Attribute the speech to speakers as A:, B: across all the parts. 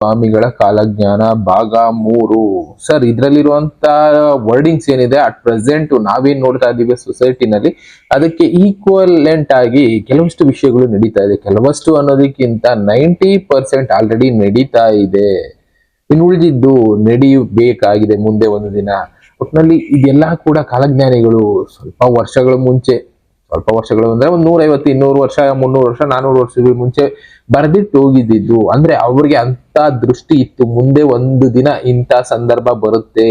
A: ಸ್ವಾಮಿಗಳ ಕಾಲಜ್ಞಾನ ಭಾಗ 3. Sir, ಇದ್ರಲ್ಲಿರುವಂತ wordings ಏನಿದೆ ಅಟ್ ಪ್ರೆಸೆಂಟ್ ನಾವೇನ್ ನೋಡ್ತಾ ಇದ್ದೀವಿ ಸೊಸೈಟಿನಲ್ಲಿ, ಅದಕ್ಕೆ ಈಕ್ವಲೆಂಟ್ ಆಗಿ ಕೆಲವಷ್ಟು ವಿಷಯಗಳು ನಡೀತಾ ಇದೆ. ಕೆಲವಷ್ಟು ಅನ್ನೋದಕ್ಕಿಂತ 90% ಆಲ್ರೆಡಿ ನಡೀತಾ ಇದೆ. ಇನ್ನು ಉಳಿದಿದ್ದು ನಡೆಯಬೇಕಾಗಿದೆ ಮುಂದೆ ಒಂದು ದಿನ. ಒಟ್ಟಿನಲ್ಲಿ ಇದೆಲ್ಲ ಕೂಡ ಕಾಲಜ್ಞಾನಿಗಳು ಸ್ವಲ್ಪ ವರ್ಷಗಳು ಅಂದ್ರೆ ಒಂದು 150, 200 ವರ್ಷ, 300 ವರ್ಷ, 400 ವರ್ಷಗಳ ಮುಂಚೆ ಬರೆದಿಟ್ಟು ಹೋಗಿದ್ದು. ಅಂದ್ರೆ ಅವ್ರಿಗೆ ಅಂತ ದೃಷ್ಟಿ ಇತ್ತು, ಮುಂದೆ ಒಂದು ದಿನ ಇಂಥ ಸಂದರ್ಭ ಬರುತ್ತೆ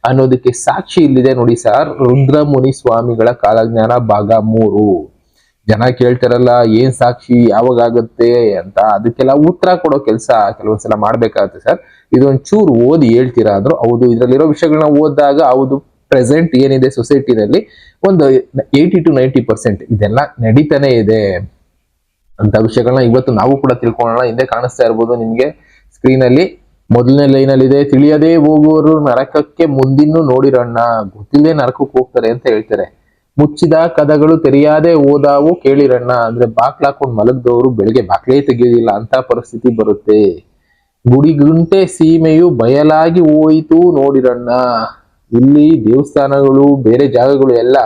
A: ಅನ್ನೋದಕ್ಕೆ ಸಾಕ್ಷಿ ಇಲ್ಲಿದೆ ನೋಡಿ ಸರ್. ರುದ್ರಮುನಿ ಸ್ವಾಮಿಗಳ ಕಾಲಜ್ಞಾನ ಭಾಗ 3. ಜನ ಕೇಳ್ತಾರಲ್ಲ, ಏನ್ ಸಾಕ್ಷಿ, ಯಾವಾಗ ಆಗುತ್ತೆ ಅಂತ, ಅದಕ್ಕೆಲ್ಲ ಉತ್ತರ ಕೊಡೋ ಕೆಲಸ ಕೆಲವೊಂದ್ಸಲ ಮಾಡ್ಬೇಕಾಗತ್ತೆ ಸರ್. ಇದೊಂಚೂರು ಓದಿ ಹೇಳ್ತೀರಾ ಅಂದ್ರು ಹೌದು. ಇದ್ರಲ್ಲಿರೋ ವಿಷಯಗಳನ್ನ ಓದಿದಾಗ ಹೌದು, ಪ್ರೆಸೆಂಟ್ ಏನಿದೆ ಸೊಸೈಟಿನಲ್ಲಿ ಒಂದು 80 to 90% ಇದೆಲ್ಲ ನಡೀತಾನೆ ಇದೆ ಅಂತ ವಿಷಯಗಳನ್ನ ಇವತ್ತು ನಾವು ಕೂಡ ತಿಳ್ಕೊಳ್ಳೋಣ. ಹಿಂದೆ ಕಾಣಿಸ್ತಾ ಇರ್ಬೋದು ನಿಮ್ಗೆ ಸ್ಕ್ರೀನ್ ಅಲ್ಲಿ. ಮೊದಲನೇ ಲೈನ್ ಅಲ್ಲಿ ಇದೆ, ತಿಳಿಯದೇ ಹೋಗುವರು ನರಕಕ್ಕೆ ಮುಂದಿನ್ನು ನೋಡಿರಣ್ಣ. ಗೊತ್ತಿಲ್ಲದೆ ನರಕಕ್ಕೆ ಹೋಗ್ತಾರೆ ಅಂತ ಹೇಳ್ತಾರೆ. ಮುಚ್ಚಿದ ಕದಗಳು ತೆರೆಯಾದೆ ಹೋದಾವು ಕೇಳಿರಣ್ಣ. ಅಂದ್ರೆ ಬಾಕ್ಲಾಕೊಂಡು ಮಲಗ್ದವರು ಬೆಳಿಗ್ಗೆ ಬಾಕ್ಲೇ ತೆಗೆಯೋದಿಲ್ಲ ಅಂತ ಪರಿಸ್ಥಿತಿ ಬರುತ್ತೆ. ಗುಡಿಗುಂಟೆ ಸೀಮೆಯು ಬಯಲಾಗಿ ಹೋಯಿತು ನೋಡಿರಣ್ಣ. ಇಲ್ಲಿ ದೇವಸ್ಥಾನಗಳು ಬೇರೆ ಜಾಗಗಳು ಎಲ್ಲ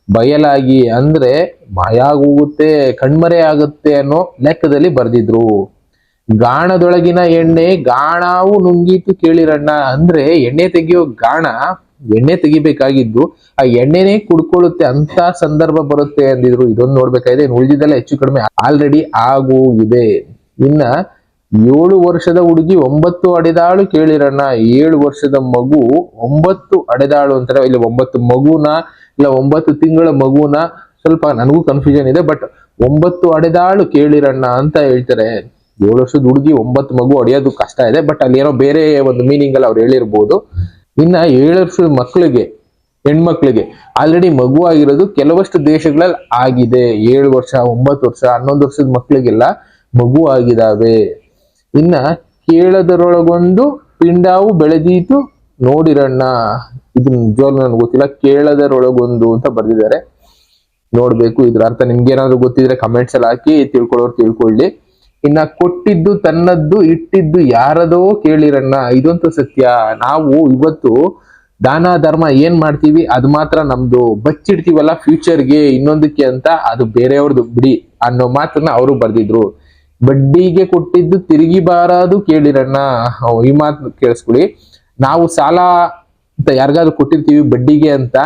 A: ಬಯಲಾಗಿ ಅಂದ್ರೆ ಮಾಯ ಹೋಗುತ್ತೆ, ಕಣ್ಮರೆ ಆಗುತ್ತೆ ಅನ್ನೋ ಲೆಕ್ಕದಲ್ಲಿ ಬರ್ದಿದ್ರು. ಗಾಣದೊಳಗಿನ ಎಣ್ಣೆ ಗಾಣವು ನುಂಗಿತು ಕೇಳಿರಣ್ಣ. ಅಂದ್ರೆ ಎಣ್ಣೆ ತೆಗಿಯೋ ಗಾಣ ಎಣ್ಣೆ ತೆಗಿಬೇಕಾಗಿದ್ದು ಆ ಎಣ್ಣೆನೇ ಕುಡ್ಕೊಳ್ಳುತ್ತೆ ಅಂತ ಸಂದರ್ಭ ಬರುತ್ತೆ ಅಂದಿದ್ರು. ಇದೊಂದು ನೋಡ್ಬೇಕಾಗಿದೆ. ಉಳಿದಿದ್ದೆಲ್ಲ ಹೆಚ್ಚು ಕಡಿಮೆ ಆಲ್ರೆಡಿ ಆಗೋ ಇದೆ. ಇನ್ನ 7 ವರ್ಷದ ಹುಡುಗಿ 9 ಅಡೆದಾಳು ಕೇಳಿರಣ್ಣ. 7 ವರ್ಷದ ಮಗು 9 ಅಡೆದಾಳು ಅಂತಾರೆ. ಇಲ್ಲಿ 9 ಮಗುನ ಇಲ್ಲ 9 ತಿಂಗಳ ಮಗುನ, ಸ್ವಲ್ಪ ನನಗೂ ಕನ್ಫ್ಯೂಷನ್ ಇದೆ, ಬಟ್ 9 ಅಡೆದಾಳು ಕೇಳಿರಣ್ಣ ಅಂತ ಹೇಳ್ತಾರೆ. 7 ವರ್ಷದ ಹುಡುಗಿ 9 ಮಗು ಅಡಿಯೋದು ಕಷ್ಟ ಇದೆ, ಬಟ್ ಅಲ್ಲಿ ಏನೋ ಬೇರೆ ಒಂದು ಮೀನಿಂಗ್ ಅಲ್ಲಿ ಅವ್ರು ಹೇಳಿರ್ಬೋದು. ಇನ್ನ 7 ವರ್ಷದ ಮಕ್ಕಳಿಗೆ, ಹೆಣ್ಮಕ್ಳಿಗೆ ಆಲ್ರೆಡಿ ಮಗು ಆಗಿರೋದು ಕೆಲವಷ್ಟು ದೇಶಗಳಲ್ಲಿ ಆಗಿದೆ. 7 ವರ್ಷ, 9 ವರ್ಷ, 11 ವರ್ಷದ ಮಕ್ಕಳಿಗೆಲ್ಲ ಮಗು ಆಗಿದಾವೆ. ಇನ್ನ ಕೇಳದರೊಳಗೊಂದು ಪಿಂಡಾವು ಬೆಳೆದೀತು ನೋಡಿರಣ್ಣ. ಇದು ನಿಜವಾಗ್ಲೂ ನನಗೆ ಗೊತ್ತಿಲ್ಲ, ಕೇಳದರೊಳಗೊಂದು ಅಂತ ಬರ್ದಿದ್ದಾರೆ, ನೋಡ್ಬೇಕು. ಇದ್ರ ಅರ್ಥ ನಿಮ್ಗೆ ಏನಾದ್ರು ಗೊತ್ತಿದ್ರೆ ಕಮೆಂಟ್ಸ್ ಅಲ್ಲಿ ಹಾಕಿ, ತಿಳ್ಕೊಳ್ಳೋರು ತಿಳ್ಕೊಳ್ಳಿ. ಇನ್ನ ಕೊಟ್ಟಿದ್ದು ತನ್ನದ್ದು, ಇಟ್ಟಿದ್ದು ಯಾರದೋ ಕೇಳಿರಣ್ಣ. ಇದಂತೂ ಸತ್ಯ. ನಾವು ಇವತ್ತು ದಾನ ಧರ್ಮ ಏನ್ ಮಾಡ್ತೀವಿ ಅದು ಮಾತ್ರ ನಮ್ದು, ಬಚ್ಚಿಡ್ತೀವಲ್ಲ ಫ್ಯೂಚರ್ಗೆ ಇನ್ನೊಂದಕ್ಕೆ ಅಂತ, ಅದು ಬೇರೆಯವ್ರದ್ದು ಬಿಡಿ ಅನ್ನೋ ಮಾತನ್ನ ಅವರು ಬರ್ದಿದ್ರು. ಬಡ್ಡಿಗೆ ಕೊಟ್ಟಿದ್ದು ತಿರುಗಿ ಬಾರದು ಕೇಳಿರಣ್ಣ. ಈ ಮಾತು ಕೇಳಿಸ್ಕೊಳ್ಳಿ. ನಾವು ಸಾಲ ಅಂತ ಯಾರಿಗಾದ್ರು ಕೊಟ್ಟಿರ್ತೀವಿ ಬಡ್ಡಿಗೆ ಅಂತ,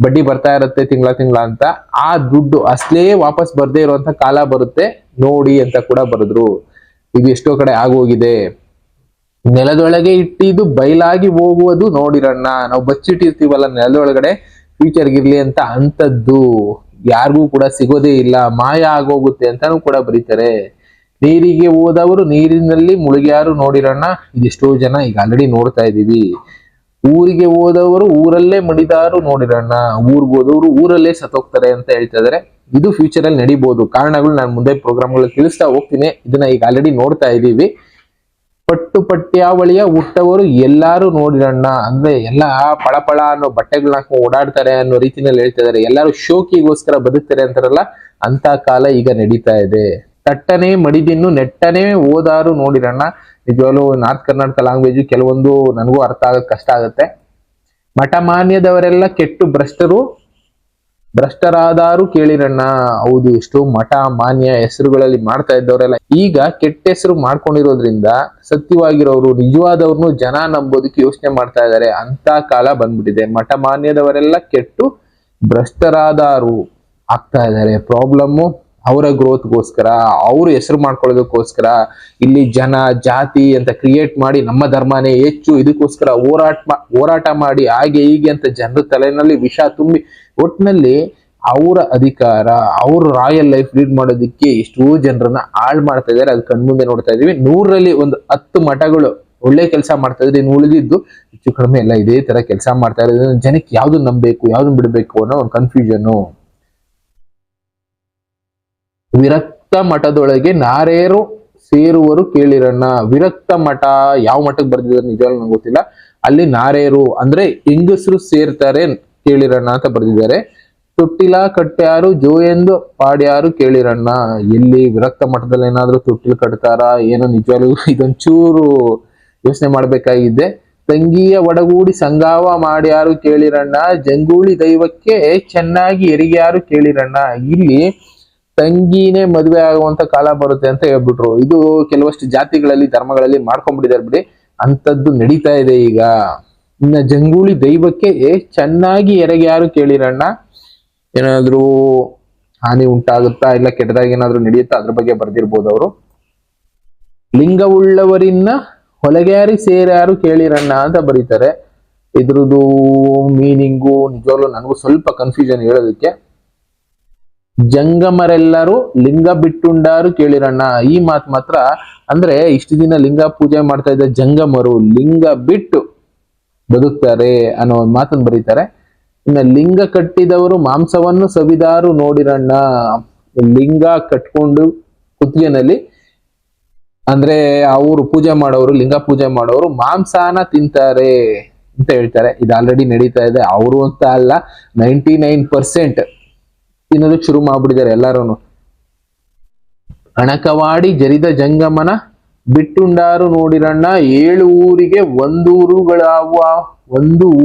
A: ಬಡ್ಡಿ ಬರ್ತಾ ಇರುತ್ತೆ ತಿಂಗಳ ಅಂತ, ಆ ದುಡ್ಡು ಅಸಲೇ ವಾಪಸ್ ಬರ್ದೇ ಇರುವಂತ ಕಾಲ ಬರುತ್ತೆ ನೋಡಿ ಅಂತ ಕೂಡ ಬರೆದ್ರು. ಇದು ಎಷ್ಟೋ ಕಡೆ ಆಗೋಗಿದೆ. ನೆಲದೊಳಗೆ ಇಟ್ಟಿದ್ದು ಬಯಲಾಗಿ ಹೋಗುವುದು ನೋಡಿರಣ್ಣ. ನಾವು ಬಚ್ಚಿಟ್ಟಿರ್ತೀವಲ್ಲ ನೆಲದೊಳಗಡೆ ಫ್ಯೂಚರ್ಗಿರ್ಲಿ ಅಂತ, ಅಂತದ್ದು ಯಾರಿಗೂ ಕೂಡ ಸಿಗೋದೇ ಇಲ್ಲ, ಮಾಯ ಆಗೋಗುತ್ತೆ ಅಂತಾನು ಕೂಡ ಬರೀತಾರೆ. ನೀರಿಗೆ ಹೋದವರು ನೀರಿನಲ್ಲಿ ಮುಳುಗ್ಯಾರು ನೋಡಿರಣ್ಣ. ಇದೆಷ್ಟೋ ಜನ ಈಗ ಆಲ್ರೆಡಿ ನೋಡ್ತಾ ಇದೀವಿ. ಊರಿಗೆ ಹೋದವರು ಊರಲ್ಲೇ ಮಡಿದಾರು ನೋಡಿರಣ್ಣ. ಊರ್ಗ್ ಹೋದವರು ಊರಲ್ಲೇ ಸತ್ತೋಗ್ತಾರೆ ಅಂತ ಹೇಳ್ತಾ ಇದಾರೆ. ಇದು ಫ್ಯೂಚರ್ ಅಲ್ಲಿ ನಡಿಬಹುದು. ಕಾರಣಗಳು ನಾನು ಮುಂದೆ ಪ್ರೋಗ್ರಾಮ್ಗಳು ತಿಳಿಸ್ತಾ ಹೋಗ್ತೀನಿ. ಇದನ್ನ ಈಗ ಆಲ್ರೆಡಿ ನೋಡ್ತಾ ಇದೀವಿ. ಪಟ್ಟು ಪಟ್ಯಾವಳಿಯ ಹುಟ್ಟವರು ಎಲ್ಲಾರು ನೋಡಿರಣ್ಣ. ಅಂದ್ರೆ ಎಲ್ಲಾ ಪಳಪಳ ಅನ್ನೋ ಬಟ್ಟೆಗಳನ್ನ ಹಾಕೊಂಡು ಓಡಾಡ್ತಾರೆ ಅನ್ನೋ ರೀತಿನಲ್ಲಿ ಹೇಳ್ತಾ ಇದಾರೆ. ಎಲ್ಲಾರು ಶೋಕಿಗೋಸ್ಕರ ಬದುಕ್ತಾರೆ ಅಂತಾರಲ್ಲ, ಅಂತ ಕಾಲ ಈಗ ನಡೀತಾ ಇದೆ. ತಟ್ಟನೆ ಮಡಿದಿನ್ನು ನೆಟ್ಟನೆ ಓದಾರು ನೋಡಿರಣ್ಣ. ನಿಜವಾಗ್ಲೂ ನಾರ್ತ್ ಕರ್ನಾಟಕ ಲ್ಯಾಂಗ್ವೇಜ್ ಕೆಲವೊಂದು ನನಗೂ ಅರ್ಥ ಆಗೋದು ಕಷ್ಟ ಆಗುತ್ತೆ. ಮಠಮಾನ್ಯದವರೆಲ್ಲ ಕೆಟ್ಟು ಭ್ರಷ್ಟರಾದಾರು ಕೇಳಿರಣ್ಣ. ಹೌದು, ಎಷ್ಟೋ ಮಠ ಮಾನ್ಯ ಹೆಸರುಗಳಲ್ಲಿ ಮಾಡ್ತಾ ಇದ್ದವರೆಲ್ಲ ಈಗ ಕೆಟ್ಟ ಹೆಸರು ಮಾಡ್ಕೊಂಡಿರೋದ್ರಿಂದ ಸತ್ಯವಾಗಿರೋರು ನಿಜವಾದವ್ರನ್ನು ಜನ ನಂಬೋದಕ್ಕೆ ಯೋಚನೆ ಮಾಡ್ತಾ ಇದ್ದಾರೆ. ಅಂತ ಕಾಲ ಬಂದ್ಬಿಟ್ಟಿದೆ. ಮಠ ಮಾನ್ಯದವರೆಲ್ಲ ಕೆಟ್ಟು ಭ್ರಷ್ಟರಾದಾರು ಆಗ್ತಾ ಇದ್ದಾರೆ. ಪ್ರಾಬ್ಲಮ್ಮು ಅವರ ಗ್ರೋತ್ಗೋಸ್ಕರ, ಅವ್ರ ಹೆಸರು ಮಾಡ್ಕೊಳ್ಳೋದಕ್ಕೋಸ್ಕರ ಇಲ್ಲಿ ಜನ ಜಾತಿ ಅಂತ ಕ್ರಿಯೇಟ್ ಮಾಡಿ ನಮ್ಮ ಧರ್ಮನೇ ಹೆಚ್ಚು, ಇದಕ್ಕೋಸ್ಕರ ಹೋರಾಟ ಮಾಡಿ ಹಾಗೆ ಹೀಗೆ ಅಂತ ಜನರ ತಲೆನಲ್ಲಿ ವಿಷ ತುಂಬಿ, ಒಟ್ಟಿನಲ್ಲಿ ಅವರ ಅಧಿಕಾರ, ಅವ್ರ ರಾಯಲ್ ಲೈಫ್ ಲೀಡ್ ಮಾಡೋದಕ್ಕೆ ಎಷ್ಟೋ ಜನರನ್ನ ಹಾಳು ಮಾಡ್ತಾ ಇದ್ದಾರೆ. ಅದು ಕಣ್ಮುಂದೆ ನೋಡ್ತಾ ಇದೀವಿ. 100ರಲ್ಲಿ ಒಂದು 10 ಮಠಗಳು ಒಳ್ಳೆ ಕೆಲಸ ಮಾಡ್ತಾ ಇದ್ರೆ, ಇನ್ನು ಉಳಿದಿದ್ದು ಹೆಚ್ಚು ಕಡಿಮೆ ಎಲ್ಲ ಇದೇ ತರ ಕೆಲಸ ಮಾಡ್ತಾ ಇರೋದು. ಜನಕ್ಕೆ ಯಾವ್ದನ್ನ ನಂಬಬೇಕು ಯಾವ್ದನ್ನ ಬಿಡ್ಬೇಕು ಅನ್ನೋ ಒಂದು ಕನ್ಫ್ಯೂಷನ್. ವಿರಕ್ತ ಮಠದೊಳಗೆ ನಾರೇರು ಸೇರುವರು ಕೇಳಿರಣ್ಣ. ವಿರಕ್ತ ಮಠ ಯಾವ ಮಠಕ್ಕೆ ಬರ್ದಿದ್ದಾರೆ ನಿಜವಾಗ್ಲೂ ನಂಗೆ ಗೊತ್ತಿಲ್ಲ. ಅಲ್ಲಿ ನಾರೇರು ಅಂದ್ರೆ ಹೆಂಗಸರು ಸೇರ್ತಾರೆ ಕೇಳಿರಣ್ಣ ಅಂತ ಬರ್ದಿದ್ದಾರೆ. ತೊಟ್ಟಿಲ ಕಟ್ಟ್ಯಾರು ಜೋ ಎಂದು ಪಾಡ್ಯಾರು ಕೇಳಿರಣ್ಣ. ಎಲ್ಲಿ ವಿರಕ್ತ ಮಠದಲ್ಲಿ ಏನಾದ್ರು ತೊಟ್ಟಿಲು ಕಟ್ತಾರ ಏನೋ ನಿಜವಾಗ್ಲೂ ಇದೊಂಚೂರು ಯೋಚನೆ ಮಾಡ್ಬೇಕಾಗಿದೆ. ತಂಗಿಯ ಒಡಗೂಡಿ ಸಂಗಾವ ಮಾಡ್ಯಾರು ಕೇಳಿರಣ್ಣ, ಜಂಗೂಳಿ ದೈವಕ್ಕೆ ಚೆನ್ನಾಗಿ ಎರಿಗ್ಯಾರು ಕೇಳಿರಣ್ಣ. ಇಲ್ಲಿ ತಂಗಿನೇ ಮದುವೆ ಆಗುವಂತ ಕಾಲ ಬರುತ್ತೆ ಅಂತ ಹೇಳ್ಬಿಟ್ರು. ಇದು ಕೆಲವಷ್ಟು ಜಾತಿಗಳಲ್ಲಿ ಧರ್ಮಗಳಲ್ಲಿ ಮಾಡ್ಕೊಂಡ್ಬಿಟ್ಟಿದ್ದಾರೆ ಬಿಡಿ, ಅಂತದ್ದು ನಡೀತಾ ಇದೆ ಈಗ. ಇನ್ನ ಜಂಗೂಳಿ ದೈವಕ್ಕೆ ಚೆನ್ನಾಗಿ ಎರಗ್ಯಾರು ಕೇಳಿರಣ್ಣ, ಏನಾದ್ರು ಹಾನಿ ಉಂಟಾಗುತ್ತಾ ಇಲ್ಲ ಕೆಟ್ಟದಾಗಿ ಏನಾದ್ರು ನಡೆಯುತ್ತಾ ಅದ್ರ ಬಗ್ಗೆ ಬರ್ದಿರ್ಬೋದು ಅವರು. ಲಿಂಗವುಳ್ಳವರಿನ್ನ ಹೊಲಗ್ಯಾರಿ ಸೇರ್ಯಾರು ಕೇಳಿರಣ್ಣ ಅಂತ ಬರೀತಾರೆ. ಇದ್ರದ್ದು ಮೀನಿಂಗು ನಿಜವಾಗ್ಲೂ ನನಗೂ ಸ್ವಲ್ಪ ಕನ್ಫ್ಯೂಷನ್ ಹೇಳೋದಕ್ಕೆ. ಜಂಗಮರೆಲ್ಲರೂ ಲಿಂಗ ಬಿಟ್ಟುಂಡಾರು ಕೇಳಿರಣ್ಣ, ಈ ಮಾತು ಮಾತ್ರ ಅಂದ್ರೆ ಇಷ್ಟು ದಿನ ಲಿಂಗ ಪೂಜೆ ಮಾಡ್ತಾ ಇದ್ದ ಜಂಗಮರು ಲಿಂಗ ಬಿಟ್ಟು ಬದುಕ್ತಾರೆ ಅನ್ನೋ ಒಂದು ಮಾತನ್ನು ಬರೀತಾರೆ. ಇನ್ನ ಲಿಂಗ ಕಟ್ಟಿದವರು ಮಾಂಸವನ್ನು ಸವಿದಾರು ನೋಡಿರಣ್ಣ, ಲಿಂಗ ಕಟ್ಕೊಂಡು ಕುತ್ತಿಗೆನಲ್ಲಿ ಅಂದ್ರೆ ಅವರು ಪೂಜೆ ಮಾಡೋರು, ಲಿಂಗ ಪೂಜೆ ಮಾಡೋರು ಮಾಂಸಾನ ತಿಂತಾರೆ ಅಂತ ಹೇಳ್ತಾರೆ. ಇದು ಆಲ್ರೆಡಿ ನಡೀತಾ ಇದೆ, ಅವರು ಅಂತ ಅಲ್ಲ 99% ತಿನ್ನೋದಕ್ಕೆ ಶುರು ಮಾಡ್ಬಿಟ್ಟಿದ್ದಾರೆ ಎಲ್ಲಾರು. ಅಣಕವಾಡಿ ಜರಿದ ಜಂಗಮನ ಬಿಟ್ಟುಂಡಾರು ನೋಡಿರಣ್ಣ, 7 ಊರಿಗೆ ಒಂದು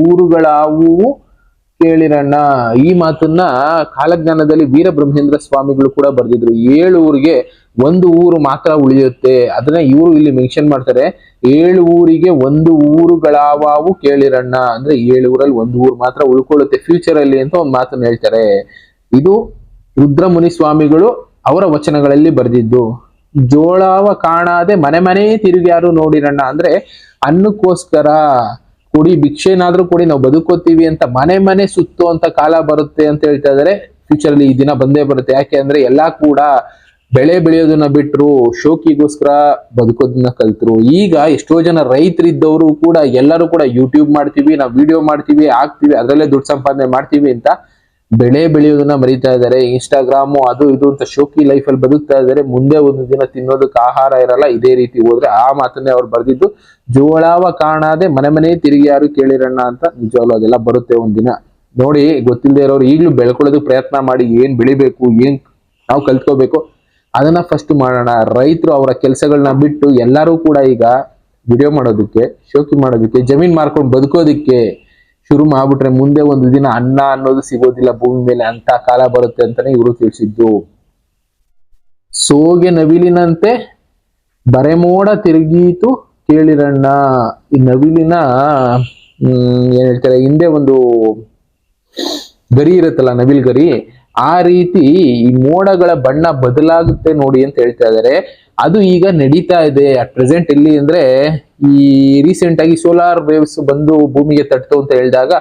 A: ಊರುಗಳಾವುವು ಕೇಳಿರಣ್ಣ. ಈ ಮಾತನ್ನ ಕಾಲಜ್ಞಾನದಲ್ಲಿ ವೀರಬ್ರಹ್ಮೇಂದ್ರ ಸ್ವಾಮಿಗಳು ಕೂಡ ಬರ್ದಿದ್ರು. 7 ಊರಿಗೆ 1 ಊರು ಮಾತ್ರ ಉಳಿಯುತ್ತೆ. ಅದನ್ನ ಇವರು ಇಲ್ಲಿ ಮೆನ್ಷನ್ ಮಾಡ್ತಾರೆ, 7 ಊರಿಗೆ 1 ಊರುಗಳಾವು ಕೇಳಿರಣ್ಣ, ಅಂದ್ರೆ 7 ಊರಲ್ಲಿ 1 ಊರು ಮಾತ್ರ ಉಳ್ಕೊಳ್ಳುತ್ತೆ ಫ್ಯೂಚರ್ ಅಲ್ಲಿ ಅಂತ ಒಂದು ಮಾತನ್ನ ಹೇಳ್ತಾರೆ. ಇದು ರುದ್ರಮುನಿ ಸ್ವಾಮಿಗಳು ಅವರ ವಚನಗಳಲ್ಲಿ ಬರ್ದಿದ್ದು. ಜೋಳಾವ ಕಾಣಾದೆ ಮನೆ ಮನೆ ತಿರುಗ್ಯಾರು ನೋಡಿರಣ್ಣ, ಅಂದ್ರೆ ಅನ್ನಕ್ಕೋಸ್ಕರ ಕೊಡಿ, ಭಿಕ್ಷೆನಾದ್ರೂ ಕೊಡಿ, ನಾವು ಬದುಕೋತೀವಿ ಅಂತ ಮನೆ ಮನೆ ಸುತ್ತುವಂತ ಕಾಲ ಬರುತ್ತೆ ಅಂತ ಹೇಳ್ತಾ ಇದಾರೆ. ಫ್ಯೂಚರ್ ಅಲ್ಲಿ ಈ ದಿನ ಬಂದೇ ಬರುತ್ತೆ. ಯಾಕೆ ಅಂದ್ರೆ ಎಲ್ಲಾ ಕೂಡ ಬೆಳೆ ಬೆಳೆಯೋದನ್ನ ಬಿಟ್ರು, ಶೋಕಿಗೋಸ್ಕರ ಬದುಕೋದನ್ನ ಕಲ್ತರು. ಈಗ ಎಷ್ಟೋ ಜನ ರೈತರಿದ್ದವರು ಕೂಡ ಎಲ್ಲರೂ ಕೂಡ ಯೂಟ್ಯೂಬ್ ಮಾಡ್ತೀವಿ, ನಾವು ವಿಡಿಯೋ ಮಾಡ್ತೀವಿ, ಹಾಕ್ತಿವಿ, ಅದರಲ್ಲೇ ದುಡ್ಡು ಸಂಪಾದನೆ ಮಾಡ್ತೀವಿ ಅಂತ ಬೆಳೆ ಬೆಳೆಯೋದನ್ನ ಮರಿತಾ ಇದ್ದಾರೆ. ಇನ್ಸ್ಟಾಗ್ರಾಮು ಅದು ಇದು ಅಂತ ಶೋಕಿ ಲೈಫ್ ಅಲ್ಲಿ ಬದುಕ್ತಾ ಇದ್ದಾರೆ. ಮುಂದೆ ಒಂದು ದಿನ ತಿನ್ನೋದಕ್ಕೆ ಆಹಾರ ಇರಲ್ಲ. ಇದೇ ರೀತಿ ಹೋದ್ರೆ ಆ ಮಾತನ್ನೇ ಅವ್ರು ಬರ್ದಿದ್ದು. ಜೋಳಾವ ಕಾಣಾದೆ ಮನೆ ಮನೆ ತಿರುಗಿಯಾರು ಕೇಳಿರಣ್ಣ ಅಂತ. ನಿಜವಾಗ್ಲೂ ಅದೆಲ್ಲ ಬರುತ್ತೆ ಒಂದಿನ. ನೋಡಿ, ಗೊತ್ತಿಲ್ಲದೆ ಇರೋರು ಈಗ್ಲೂ ಬೆಳ್ಕೊಳ್ಳೋದಕ್ಕೆ ಪ್ರಯತ್ನ ಮಾಡಿ, ಏನ್ ಬೆಳಿಬೇಕು, ಏನ್ ನಾವು ಕಲ್ತ್ಕೋಬೇಕು ಅದನ್ನ ಫಸ್ಟ್ ಮಾಡೋಣ. ರೈತರು ಅವರ ಕೆಲಸಗಳನ್ನ ಬಿಟ್ಟು ಎಲ್ಲರೂ ಕೂಡ ಈಗ ವಿಡಿಯೋ ಮಾಡೋದಕ್ಕೆ, ಶೋಕಿ ಮಾಡೋದಕ್ಕೆ, ಜಮೀನ್ ಮಾರ್ಕೊಂಡು ಬದುಕೋದಿಕ್ಕೆ ಶುರು ಮಾಡ್ಬಿಟ್ರೆ ಮುಂದೆ ಒಂದು ದಿನ ಅನ್ನ ಅನ್ನೋದು ಸಿಗೋದಿಲ್ಲ ಭೂಮಿ ಮೇಲೆ, ಅಂತ ಕಾಲ ಬರುತ್ತೆ ಅಂತಾನೆ ಇವರು ತಿಳಿಸಿದ್ದು. ಸೋಗೆ ನವಿಲಿನಂತೆ ಬರೆಮೋಡ ತಿರುಗೀತು ಕೇಳಿರಣ್ಣ. ಈ ನವಿಲಿನ ಏನ್ ಹೇಳ್ತಾರೆ, ಹಿಂದೆ ಒಂದು ಗರಿ ಇರುತ್ತಲ್ಲ, ನವಿಲ್ ಗರಿ, ಆ ರೀತಿ ಈ ಮೋಡಗಳ ಬಣ್ಣ ಬದಲಾಗುತ್ತೆ ನೋಡಿ ಅಂತ ಹೇಳ್ತಾ ಇದಾರೆ. ಅದು ಈಗ ನಡೀತಾ ಇದೆ ಅಟ್ ಪ್ರೆಸೆಂಟ್. ಎಲ್ಲಿ ಅಂದ್ರೆ ಈ ರೀಸೆಂಟ್ ಆಗಿ ಸೋಲಾರ್ ವೇವ್ಸ್ ಬಂದು ಭೂಮಿಗೆ ತಟ್ತು ಅಂತ ಹೇಳಿದಾಗ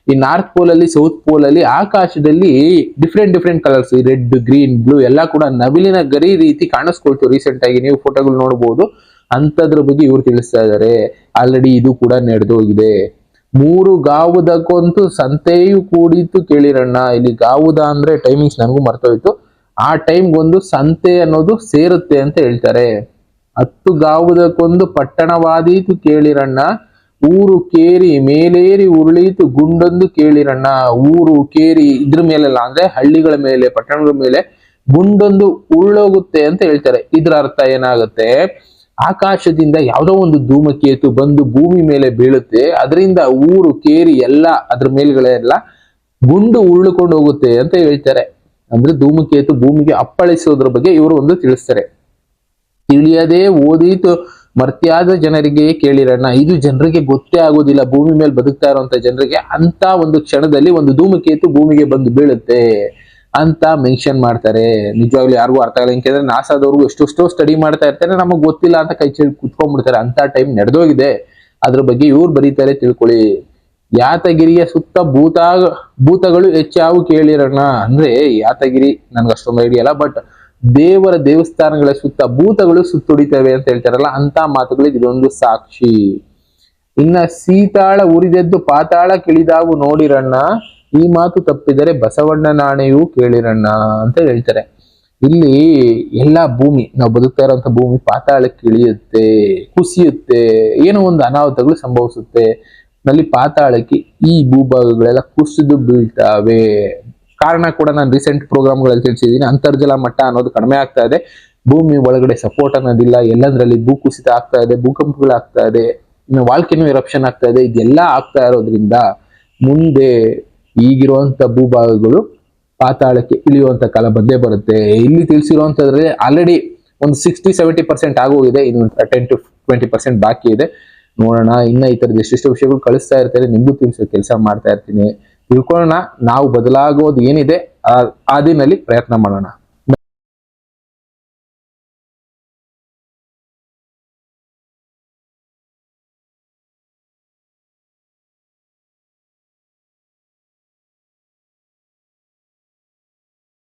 A: ಈ ನಾರ್ತ್ ಪೋಲ್ ಅಲ್ಲಿ, ಸೌತ್ ಪೋಲ್ ಅಲ್ಲಿ ಆಕಾಶದಲ್ಲಿ different colours, red, green, blue ಎಲ್ಲ ಕೂಡ ನವಿಲಿನ ಗರಿ ರೀತಿ ಕಾಣಿಸ್ಕೊಳ್ತು. ರೀಸೆಂಟ್ ಆಗಿ ನೀವು ಫೋಟೋಗಳು ನೋಡಬಹುದು. ಅಂತದ್ರ ಬಗ್ಗೆ ಇವ್ರು ತಿಳಿಸ್ತಾ ಇದ್ದಾರೆ. ಆಲ್ರೆಡಿ ಇದು ಕೂಡ ನಡೆದೋಗಿದೆ. 3 ಗಾವುದಕ್ಕೊಂದು ಸಂತೆಯು ಕೂಡಿತು ಕೇಳಿರಣ್ಣ. ಇಲ್ಲಿ ಗಾವುದ ಅಂದ್ರೆ ಟೈಮಿಂಗ್ಸ್ ನನಗೂ ಮರ್ತೋಯ್ತು. ಆ ಟೈಮ್ಗೊಂದು ಸಂತೆ ಅನ್ನೋದು ಸೇರುತ್ತೆ ಅಂತ ಹೇಳ್ತಾರೆ. 10 ಗಾವುದಕ್ಕೊಂದು ಪಟ್ಟಣವಾದೀತು ಕೇಳಿರಣ್ಣ, ಊರು ಕೇರಿ ಮೇಲೇರಿ ಉರುಳೀತು ಗುಂಡೊಂದು ಕೇಳಿರಣ್ಣ. ಊರು ಕೇರಿ ಇದ್ರ ಮೇಲೆಲ್ಲ ಅಂದ್ರೆ ಹಳ್ಳಿಗಳ ಮೇಲೆ, ಪಟ್ಟಣಗಳ ಮೇಲೆ ಗುಂಡೊಂದು ಉರುಳೋಗುತ್ತೆ ಅಂತ ಹೇಳ್ತಾರೆ. ಇದ್ರ ಅರ್ಥ ಏನಾಗುತ್ತೆ, ಆಕಾಶದಿಂದ ಯಾವುದೋ ಒಂದು ಧೂಮಕೇತು ಬಂದು ಭೂಮಿ ಮೇಲೆ ಬೀಳುತ್ತೆ, ಅದರಿಂದ ಊರು ಕೇರಿ ಎಲ್ಲ ಅದ್ರ ಮೇಲ್ಗಳೆಲ್ಲ ಗುಂಡು ಉರುಳಿಕೊಂಡು ಹೋಗುತ್ತೆ ಅಂತ ಹೇಳ್ತಾರೆ. ಅಂದ್ರೆ ಧೂಮಕೇತು ಭೂಮಿಗೆ ಅಪ್ಪಳಿಸೋದ್ರ ಬಗ್ಗೆ ಇವರು ಒಂದು ತಿಳಿಸ್ತಾರೆ. ತಿಳಿಯದೆ ಓದೀತು ಮರ್ತ್ಯಾದ ಜನರಿಗೆ ಕೇಳಿರಣ್ಣ. ಇದು ಜನರಿಗೆ ಗೊತ್ತೇ ಆಗೋದಿಲ್ಲ, ಭೂಮಿ ಮೇಲೆ ಬದುಕ್ತಾ ಇರುವಂತ ಜನರಿಗೆ. ಅಂತ ಒಂದು ಕ್ಷಣದಲ್ಲಿ ಒಂದು ಧೂಮಕೇತು ಭೂಮಿಗೆ ಬಂದು ಬೀಳುತ್ತೆ ಅಂತ ಮೆನ್ಷನ್ ಮಾಡ್ತಾರೆ. ನಿಜವಾಗ್ಲೂ ಯಾರಿಗೂ ಅರ್ಥ ಆಗಲ್ಲ. ಯಾಕೆಂದ್ರೆ ನಾಸಾದವ್ರಿಗೂ ಎಷ್ಟೆಷ್ಟೋ ಸ್ಟಡಿ ಮಾಡ್ತಾ ಇರ್ತಾರೆ, ನಮಗ್ ಗೊತ್ತಿಲ್ಲ ಅಂತ ಕೈ ಚೆಲ್ಲಿ ಕುತ್ಕೊಂಡ್ಬಿಡ್ತಾರೆ. ಅಂತ ಟೈಮ್ ನಡೆದೋಗಿದೆ. ಅದ್ರ ಬಗ್ಗೆ ಇವ್ರು ಬರೀತಾರೆ, ತಿಳ್ಕೊಳ್ಳಿ. ಯಾತಗಿರಿಯ ಸುತ್ತ ಭೂತಗಳು ಹೆಚ್ಚಾವು ಕೇಳಿರಣ್ಣ. ಅಂದ್ರೆ ಯಾತಗಿರಿ ನನ್ಗೆ ಅಷ್ಟೊಂದು ಐಡಿಯಾ ಅಲ್ಲ, ಬಟ್ ದೇವರ ದೇವಸ್ಥಾನಗಳ ಸುತ್ತ ಭೂತಗಳು ಸುತ್ತುಡಿತವೆ ಅಂತ ಹೇಳ್ತಾರಲ್ಲ, ಅಂತ ಮಾತುಗಳಿಗೆ ಇದೊಂದು ಸಾಕ್ಷಿ. ಇನ್ನ ಸೀತಾಳ ಉರಿದೆದ್ದು ಪಾತಾಳ ಕಿಳಿದಾವು ನೋಡಿರಣ್ಣ, ಈ ಮಾತು ತಪ್ಪಿದರೆ ಬಸವಣ್ಣ ನಾಣೆಯೂ ಕೇಳಿರಣ್ಣ ಅಂತ ಹೇಳ್ತಾರೆ. ಇಲ್ಲಿ ಎಲ್ಲಾ ಭೂಮಿ, ನಾವು ಬದುಕ್ತಾ ಇರುವಂತ ಭೂಮಿ ಪಾತಾಳಕ್ಕೆ ಇಳಿಯುತ್ತೆ, ಕುಸಿಯುತ್ತೆ, ಏನೋ ಒಂದು ಅನಾಹುತಗಳು ಸಂಭವಿಸುತ್ತೆ. ನಲ್ಲಿ ಪಾತಾಳಕ್ಕೆ ಈ ಭೂಭಾಗಗಳೆಲ್ಲ ಕುಸಿದು ಬೀಳ್ತಾವೆ. ಕಾರಣ ಕೂಡ ನಾನು ರೀಸೆಂಟ್ ಪ್ರೋಗ್ರಾಮ್ಗಳಲ್ಲಿ ತಿಳಿಸಿದ್ದೀನಿ. ಅಂತರ್ಜಲ ಮಟ್ಟ ಅನ್ನೋದು ಕಡಿಮೆ ಆಗ್ತಾ ಇದೆ, ಭೂಮಿ ಒಳಗಡೆ ಸಪೋರ್ಟ್ ಅನ್ನೋದಿಲ್ಲ, ಎಲ್ಲದರಲ್ಲಿ ಭೂಕುಸಿತ ಆಗ್ತಾ ಇದೆ, ಭೂಕಂಪಗಳಾಗ್ತಾ ಇದೆ. ವಾಲ್ಕೆನೋ ಎರಪ್ಷನ್ ಆಗ್ತಾ ಇದೆ. ಇದೆಲ್ಲ ಆಗ್ತಾ ಇರೋದ್ರಿಂದ ಮುಂದೆ ಈಗಿರುವಂತ ಭೂಭಾಗಗಳು ಪಾತಾಳಕ್ಕೆ ಇಳಿಯುವಂತ ಕಾಲ ಬಂದೇ ಬರುತ್ತೆ. ಇಲ್ಲಿ ತಿಳಿಸಿರುವಂತದ್ರಲ್ಲಿ ಆಲ್ರೆಡಿ ಒಂದು 60-70% ಆಗೋಗಿದೆ, ಇನ್ನು 10-20% ಬಾಕಿ ಇದೆ. ನೋಡೋಣ, ಇನ್ನ ಈ ತರದ ಎಷ್ಟೆಷ್ಟು ವಿಷಯಗಳು ಕಳಿಸ್ತಾ ಇರ್ತಾರೆ, ನಿಮ್ಗೂ ತಿಳಿಸೋ ಕೆಲಸ ಮಾಡ್ತಾ ಇರ್ತೀನಿ. ತಿಳ್ಕೊಳ್ಳೋಣ, ನಾವು ಬದಲಾಗೋದು ಏನಿದೆ ಆ ದಿನಲ್ಲಿ ಪ್ರಯತ್ನ ಮಾಡೋಣ.